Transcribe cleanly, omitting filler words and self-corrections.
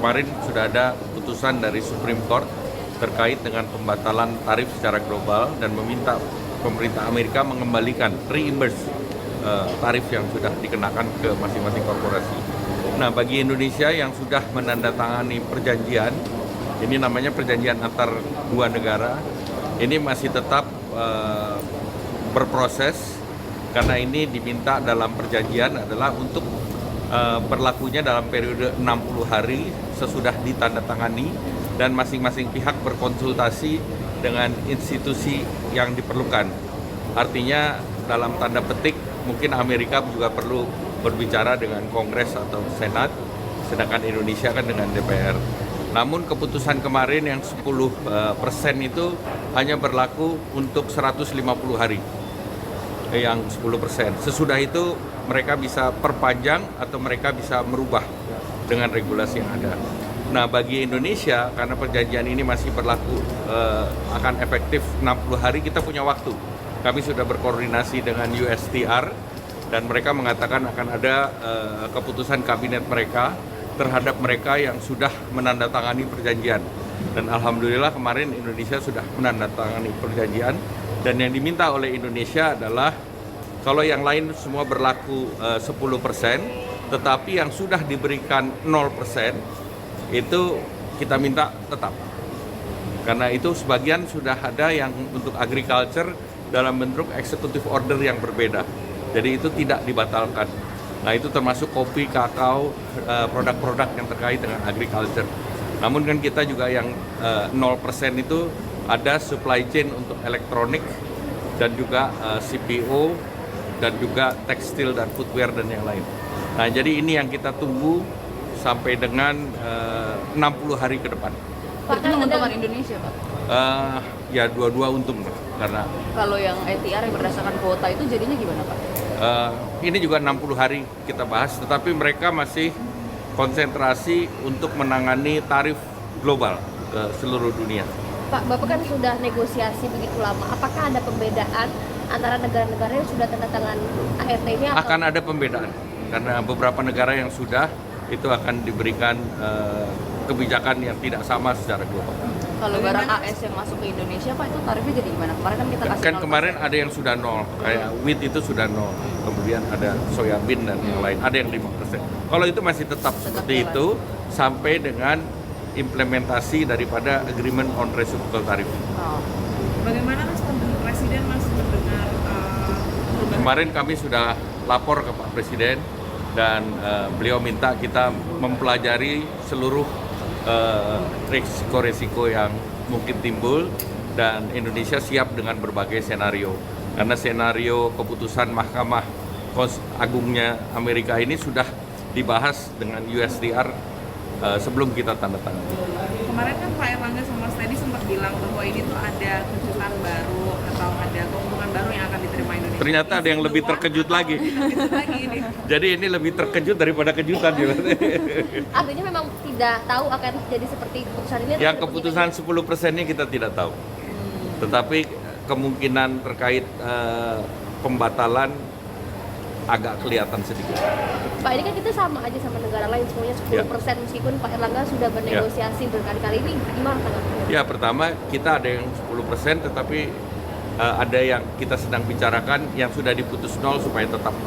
Kemarin sudah ada putusan dari Supreme Court terkait dengan pembatalan tarif secara global dan meminta pemerintah Amerika mengembalikan reimburse tarif yang sudah dikenakan ke masing-masing korporasi. Nah, bagi Indonesia yang sudah menandatangani perjanjian, ini namanya perjanjian antar dua negara, ini masih tetap berproses karena ini diminta dalam perjanjian adalah untuk berlakunya dalam periode 60 hari sesudah ditandatangani dan masing-masing pihak berkonsultasi dengan institusi yang diperlukan. Artinya dalam tanda petik mungkin Amerika juga perlu berbicara dengan Kongres atau Senat, sedangkan Indonesia kan dengan DPR. Namun keputusan kemarin yang 10% itu hanya berlaku untuk 150 hari. Yang 10%. Sesudah itu mereka bisa perpanjang atau mereka bisa merubah dengan regulasi yang ada. Nah, bagi Indonesia karena perjanjian ini masih berlaku akan efektif 60 hari, kita punya waktu. Kami sudah berkoordinasi dengan USTR dan mereka mengatakan akan ada keputusan kabinet mereka terhadap mereka yang sudah menandatangani perjanjian. Dan alhamdulillah kemarin Indonesia sudah menandatangani perjanjian. Dan yang diminta oleh Indonesia adalah kalau yang lain semua berlaku 10%, tetapi yang sudah diberikan 0% itu kita minta tetap. Karena itu sebagian sudah ada yang untuk agriculture dalam bentuk executive order yang berbeda. Jadi itu tidak dibatalkan. Nah, itu termasuk kopi, kakao, produk-produk yang terkait dengan agriculture. Namun kan kita juga yang 0% itu ada supply chain untuk elektronik dan juga CPO dan juga tekstil dan footwear dan yang lain. Nah, jadi ini yang kita tunggu sampai dengan 60 hari ke depan. Pak, itu menguntungkan Indonesia, Pak? Ya dua-dua untung karena kalau yang ETR yang berdasarkan kuota itu jadinya gimana, Pak? Ini juga 60 hari kita bahas, tetapi mereka masih konsentrasi untuk menangani tarif global ke seluruh dunia. Pak, Bapak kan sudah negosiasi begitu lama. Apakah ada pembedaan antara negara-negara yang sudah tanda tangan ART ini? Atau? Akan ada pembedaan karena beberapa negara yang sudah itu akan diberikan kebijakan yang tidak sama secara global. Kalau barang AS yang masuk ke Indonesia, Pak, itu tarifnya jadi gimana? Kemarin kan kita kasih 0%. Kemarin ada yang sudah 0, kayak wheat itu sudah 0, kemudian ada soybean dan yang lain, ada yang 5%. Kalau itu masih tetap seperti jalan. itu sampai dengan implementasi daripada agreement on reciprocal tariff. Oh. Bagaimana respon Presiden Mas mendengar Kemarin kami sudah lapor ke Pak Presiden dan beliau minta kita mempelajari seluruh resiko-resiko yang mungkin timbul dan Indonesia siap dengan berbagai senario. Karena senario keputusan Mahkamah Agungnya Amerika ini sudah dibahas dengan USTR sebelum kita tanda tangan. Kemarin kan Pak Erlangga sama Mas Teddy sempat bilang bahwa ini tuh ada kejutan baru atau ada keuntungan baru yang akan diterima Indonesia. Ternyata ada yang lebih terkejut lagi. Ini. Jadi ini lebih terkejut daripada kejutan. Artinya memang tidak tahu akan jadi seperti keputusan ini? Yang keputusan 10%-nya kita tidak tahu. Tetapi kemungkinan terkait pembatalan agak kelihatan sedikit. Pak, ini kan kita sama aja sama negara lain, semuanya 10%, meskipun Pak Erlangga sudah bernegosiasi berkali-kali, ini gimana tanggapannya? Ya, pertama kita ada yang 10%, tetapi ada yang kita sedang bicarakan yang sudah diputus 0 supaya tetap 0.